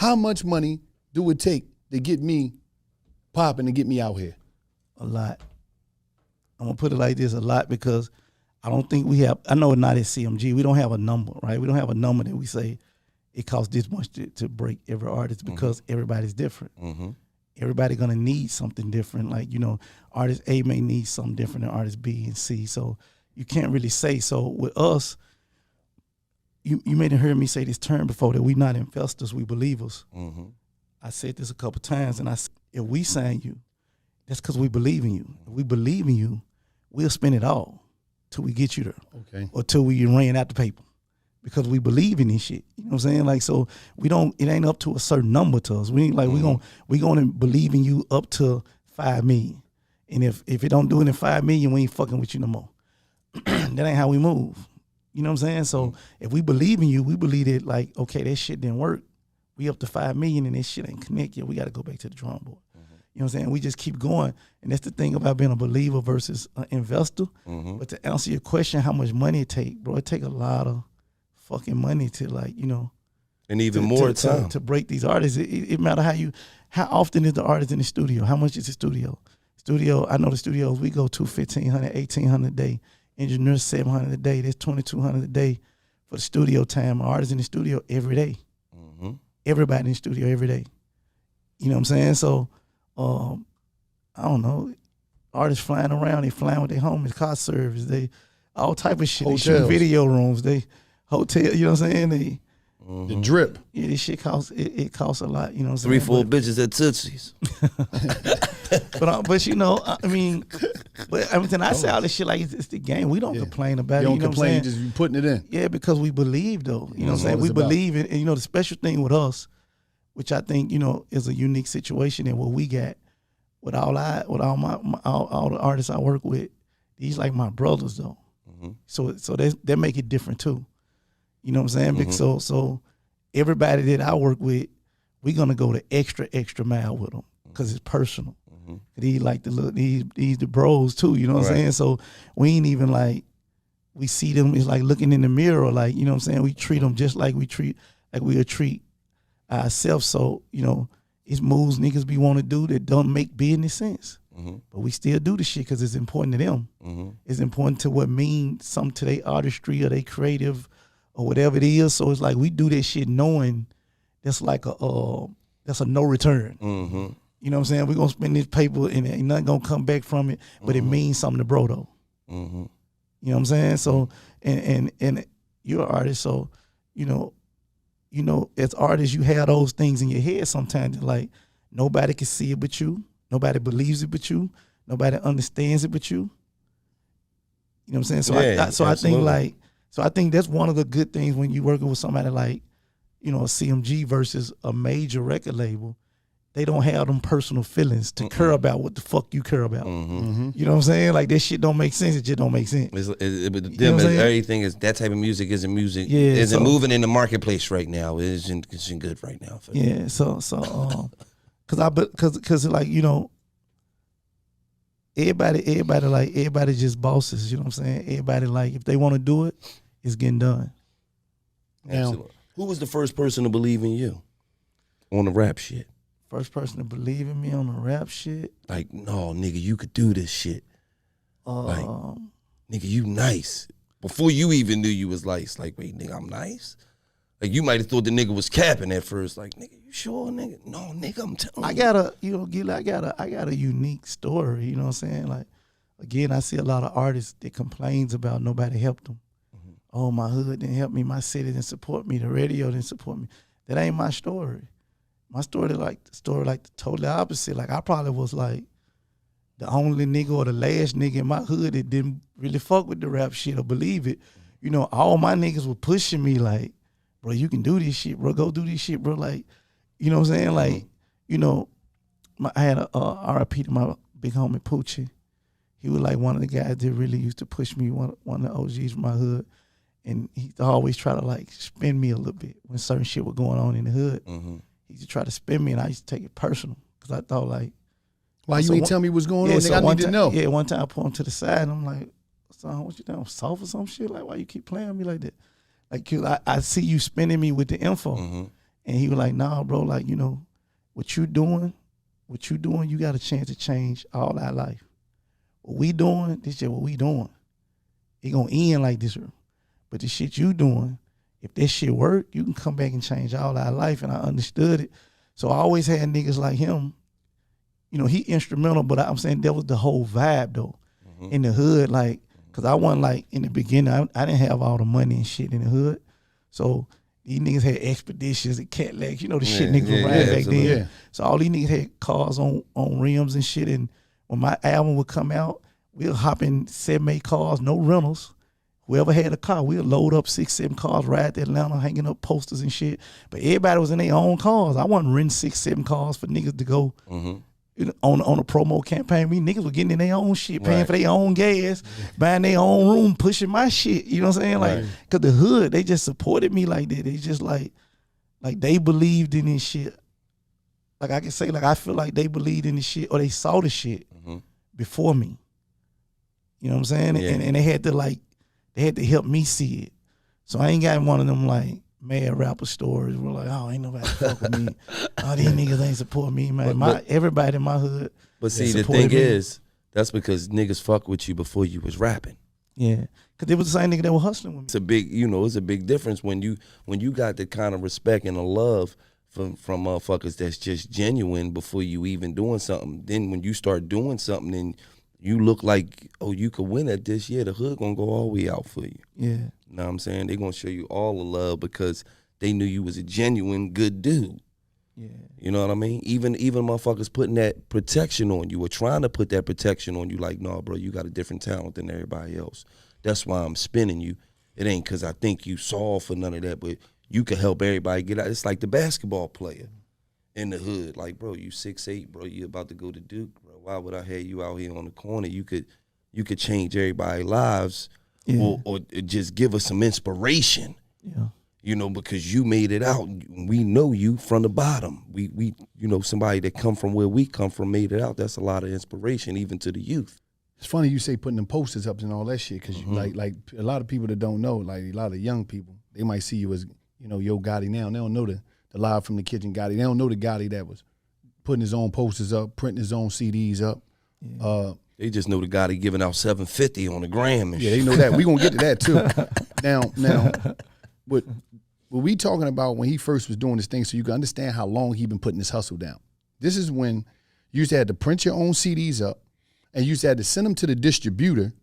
How much money do it take to get me popping and get me out here? A lot. I'm gonna put it like this, a lot, because I don't think we have, I know not at CMG, we don't have a number, right? We don't have a number that we say it costs this much to break every artist, because everybody's different. Everybody gonna need something different. Like, artist A may need something different than artist B and C. So you can't really say. So with us, you may have heard me say this term before, that we not investors, we believers. I said this a couple times, and if we sign you, that's because we believe in you. If we believe in you, we'll spend it all till we get you there. Okay. Or till we ran out the paper. Because we believe in this shit. You know what I'm saying? Like, so it ain't up to a certain number to us. We ain't like, we gonna believe in you up to 5 million. And if it don't do it in 5 million, we ain't fucking with you no more. That ain't how we move. You know what I'm saying? So if we believe in you, we believe that, like, okay, that shit didn't work. We up to 5 million and this shit ain't connected. We gotta go back to the drawing board. You know what I'm saying? We just keep going. And that's the thing about being a believer versus an investor. But to answer your question, how much money it take, bro, it take a lot of fucking money to, like, and even more time to break these artists. It matter how often is the artist in the studio? How much is the studio? I know the studios we go to $1,500, $1,800 a day. Engineers $700 a day. There's $2,200 a day for the studio time. Artists in the studio every day. Everybody in the studio every day. You know what I'm saying? So I don't know. Artists flying around, they flying with their homies, car service, they all type of shit. Hotels. They shoot video rooms, they hotel, you know what I'm saying? The drip. Yeah, this shit costs, it costs a lot, you know what I'm saying? 3-4 bitches at Tootsie's. But I mean, I say all this shit like it's the game. We don't complain about it. You know complain, what I'm saying? you just putting it in. Yeah, because we believe though. You know what I'm saying? We believe in, and the special thing with us, which I think, is a unique situation, and what we got with all the artists I work with, these like my brothers though. So that make it different too. You know what I'm saying? Because so everybody that I work with, we're gonna go the extra mile with them because it's personal. These like these the bros too. You know what I'm saying? So we ain't even like, we see them. It's like looking in the mirror. Like, you know what I'm saying? We treat them just like we would treat ourselves. So it's moves niggas be want to do that don't make business sense. But we still do the shit because it's important to them. It's important to what means something to their artistry or they creative or whatever it is. So it's like we do that shit knowing that's like that's a no return. You know what I'm saying? We're gonna spend this paper and ain't nothing gonna come back from it, but it means something to bro though. You know what I'm saying? So and you're an artist, so as artists you have those things in your head sometimes, like nobody can see it but you. Nobody believes it but you. Nobody understands it but you. You know what I'm saying? So I think that's one of the good things when you're working with somebody like, a CMG versus a major record label. They don't have them personal feelings to care about what the fuck you care about. You know what I'm saying? Like that shit don't make sense. It just don't make sense. Everything is that type of music isn't music. Yeah, isn't moving in the marketplace right now. It isn't good right now. Yeah. Cause like everybody just bosses. You know what I'm saying? Everybody like if they want to do it, it's getting done. Absolutely. Who was the first person to believe in you on the rap shit? First person to believe in me on the rap shit? Like, no, nigga, you could do this shit. Like, nigga, you nice. Before you even knew you was nice. Like, wait, nigga, I'm nice? Like, you might have thought the nigga was capping at first. Like, nigga, you sure, nigga? No, nigga, I'm telling you. I got a unique story, you know what I'm saying? Like, again, I see a lot of artists that complains about nobody helped them. Oh, my hood didn't help me. My city didn't support me. The radio didn't support me. That ain't my story. My story the totally opposite. Like I probably was like the only nigga or the last nigga in my hood that didn't really fuck with the rap shit or believe it. All my niggas were pushing me like, bro, you can do this shit, bro. Go do this shit, bro. Like, you know what I'm saying? Like, I had a RIP to my big homie Poochie. He was like one of the guys that really used to push me, one of the OGs from my hood. And he always try to like spin me a little bit when certain shit was going on in the hood. He used to try to spin me, and I used to take it personal because I thought like, why you ain't tell me what's going on? Nigga, I need to know. Yeah, one time I pulled him to the side, and I'm like, son, what you doing, soft or some shit? Like, why you keep playing me like that? Like, I see you spinning me with the info, And he was like, nah, bro, like, you know, what you doing, you got a chance to change all our life. What we doing, this shit what we doing. It gonna end like this. But the shit you doing, if that shit work, you can come back and change all our life. And I understood it. So I always had niggas like him. You know, he instrumental, but I'm saying that was the whole vibe though. In the hood, like, cause I wasn't like in the beginning, I didn't have all the money and shit in the hood. So these niggas had expeditions and Cadillacs, you know the shit niggas were riding back then. Yeah. So all these niggas had cars on rims and shit. And when my album would come out, we'll hop in 7-8 cars, no rentals. Whoever had a car, we'll load up 6-7 cars, ride to Atlanta, hanging up posters and shit. But everybody was in their own cars. I wasn't renting 6-7 cars for niggas to go on a promo campaign. We niggas were getting in their own shit, paying for their own gas, buying their own room, pushing my shit. You know what I'm saying? Like, cause the hood, they just supported me like that. They just like they believed in this shit. Like I can say, like I feel like they believed in this shit or they saw the shit before me. You know what I'm saying? Yeah. And they had to help me see it. So I ain't got one of them like mad rapper stories where like, oh, ain't nobody fuck with me. Oh, these niggas ain't support me, man. But everybody in my hood. But see, the thing is, that's because niggas fuck with you before you was rapping. Yeah, cause it was the same nigga that was hustling with me. It's a big difference when you got the kind of respect and the love from motherfuckers that's just genuine before you even doing something. Then when you start doing something, then you look like, oh, you could win at this. Yeah, the hood gonna go all the way out for you. Yeah. You know what I'm saying? They gonna show you all the love because they knew you was a genuine good dude. Yeah. You know what I mean? Even motherfuckers putting that protection on you or trying to put that protection on you like, no, bro, you got a different talent than everybody else. That's why I'm spinning you. It ain't because I think you soft for none of that, but you can help everybody get out. It's like the basketball player in the hood. Like, bro, you 6'8", bro, you about to go to Duke, bro. Why would I have you out here on the corner? You could change everybody's lives or just give us some inspiration. Yeah. You know, because you made it out. We know you from the bottom. We you know, somebody that come from where we come from made it out. That's a lot of inspiration even to the youth. It's funny you say putting them posters up and all that shit because like a lot of people that don't know, like a lot of young people, they might see you as, you know, Yo Gotti now. They don't know the Live from the Kitchen Gotti. They don't know the Gotti that was putting his own posters up, printing his own CDs up. Yeah. They just know the Gotti giving out $750 on the gram and shit. Yeah, they know that. We gonna get to that too. Now, what we talking about when he first was doing this thing, so you can understand how long he been putting this hustle down. This is when you used to have to print your own CDs up, and you used to have to send them to the distributor.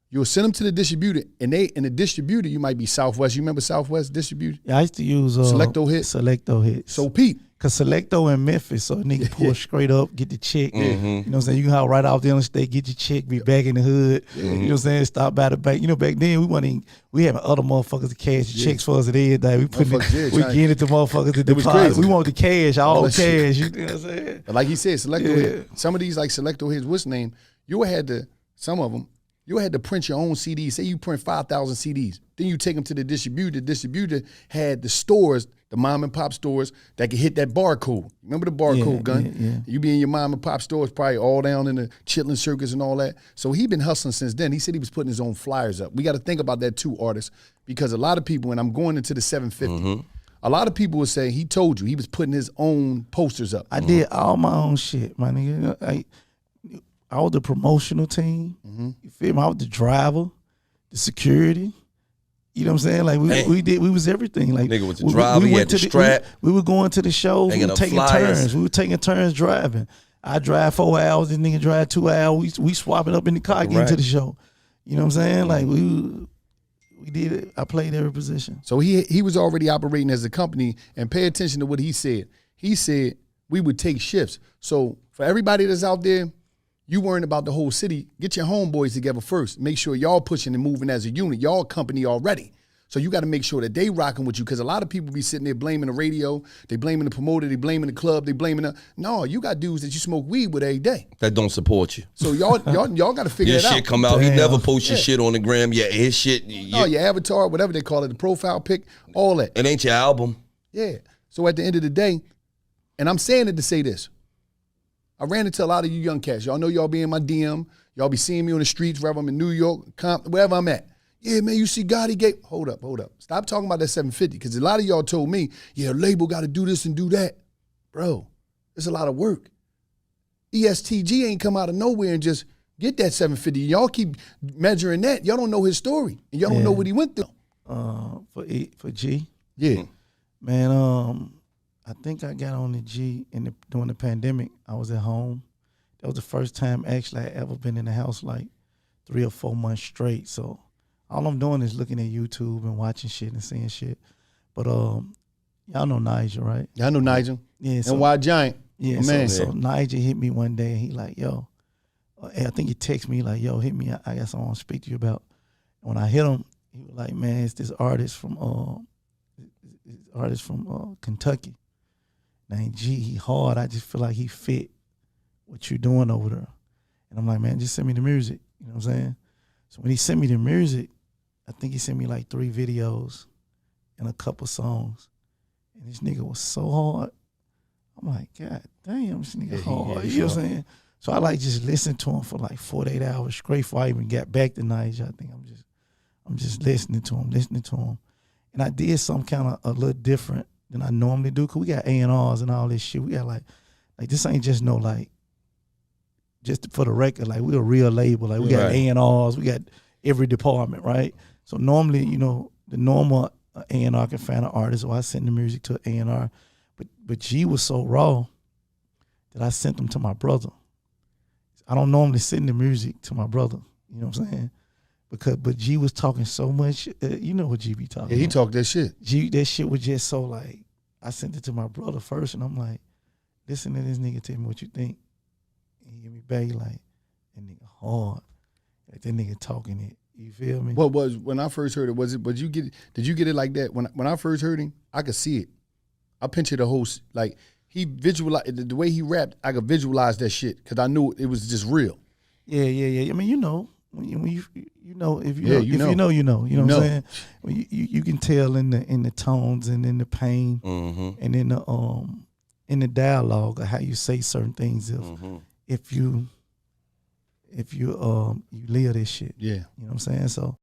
You'll send them to the distributor, and the distributor, you might be Southwest. You remember Southwest distributor? Yeah, I used to use Selecto Hits. Selecto Hits. So Pete. Cause Selecto in Memphis, so a nigga pull straight up, get the check. You know what I'm saying? You can hop right off the interstate, get your check, be back in the hood. You know what I'm saying? Stop by the bank. You know, back then we having other motherfuckers to cash the checks for us at every day. We getting it to motherfuckers to deposit. We want the cash, all cash. Shit. You know what I'm saying? Like he said, Selecto Hits. Some of these like Selecto Hits, what's the name? You had to print your own CDs. Say you print 5,000 CDs. Then you take them to the distributor. The distributor had the stores, the mom and pop stores that could hit that barcode. Remember the barcode gun? Yeah. You be in your mom and pop stores probably all down in the Chitlin Circus and all that. So he been hustling since then. He said he was putting his own flyers up. We got to think about that too, artists, because a lot of people, when I'm going into the 750, a lot of people would say he told you he was putting his own posters up. I did all my own shit, my nigga. I was the promotional team. You feel me? I was the driver, the security. You know what I'm saying? Like we was everything. Like nigga was the driver, he had the strap. We were going to the shows, we were taking turns. We were taking turns driving. I drive 4 hours, this nigga drive 2 hours. We swapping up in the car, getting to the show. You know what I'm saying? Like we did it. I played every position. So he was already operating as a company, and pay attention to what he said. He said we would take shifts. So for everybody that's out there, you worrying about the whole city, get your homeboys together first. Make sure y'all pushing and moving as a unit. Y'all a company already. So you got to make sure that they rocking with you, because a lot of people be sitting there blaming the radio, they blaming the promoter, they blaming the club, they blaming no, you got dudes that you smoke weed with every day. That don't support you. So y'all got to figure it out. Your shit come out, he never posts your shit on the gram. Yeah, his shit. Your avatar, whatever they call it, the profile pic, all that. It ain't your album. Yeah. So at the end of the day, and I'm saying it to say this, I ran into a lot of you young cats. Y'all know y'all be in my DM. Y'all be seeing me on the streets, wherever I'm in New York, wherever I'm at. Yeah, man, you see Gotti gave. Hold up. Stop talking about that 750, because a lot of y'all told me, yeah, label got to do this and do that. Bro, it's a lot of work. Est Gee ain't come out of nowhere and just get that 750. Y'all keep measuring that. Y'all don't know his story, and y'all don't know what he went through. For G, yeah, man. I think I got on the G during the pandemic. I was at home. That was the first time actually I ever been in the house like 3 or 4 months straight. So all I'm doing is looking at YouTube and watching shit and seeing shit. But y'all know Nigel, right? I know Nigel. Yeah, so, and Wild Giant. Yeah, man. So Nigel hit me one day and he like, yo, I think he texted me like, yo, hit me. I got something I want to speak to you about. And when I hit him, he was like, man, it's this artist from Kentucky named G. He hard. I just feel like he fit what you doing over there. And I'm like, man, just send me the music. You know what I'm saying? So when he sent me the music, I think he sent me like 3 videos and a couple songs. And this nigga was so hard. I'm like, God damn, this nigga hard. You know what I'm saying? So I like just listened to him for like 48 hours straight before I even got back to Niger. I think I'm just listening to him. And I did something kind of a little different than I normally do, because we got A&Rs and all this shit. We got like this ain't just no like, just for the record, like we a real label. Like we got A&Rs, we got every department, right? So normally, you know, the normal A&R can find an artist, or I send the music to an A&R. But G was so raw that I sent them to my brother. I don't normally send the music to my brother, you know what I'm saying? But G was talking so much, you know what G be talking Yeah, he about. talked that shit. G, that shit was just so like, I sent it to my brother first, and I'm like, listen to this nigga, tell me what you think. And he give me back, he like, that nigga hard. Like that nigga talking it. You feel me? What was, when I first heard it, did you get it like that? When I first heard him, I could see it. I pictured the whole, like, he visualized, the way he rapped, I could visualize that shit, because I knew it was just real. Yeah. I mean, you know, when you know, if you Yeah, know, you if know. you know, you know. You know what I'm saying? When you can tell in the tones and in the pain and in the dialogue of how you say certain things. If you live this shit. Yeah. You know what I'm saying? So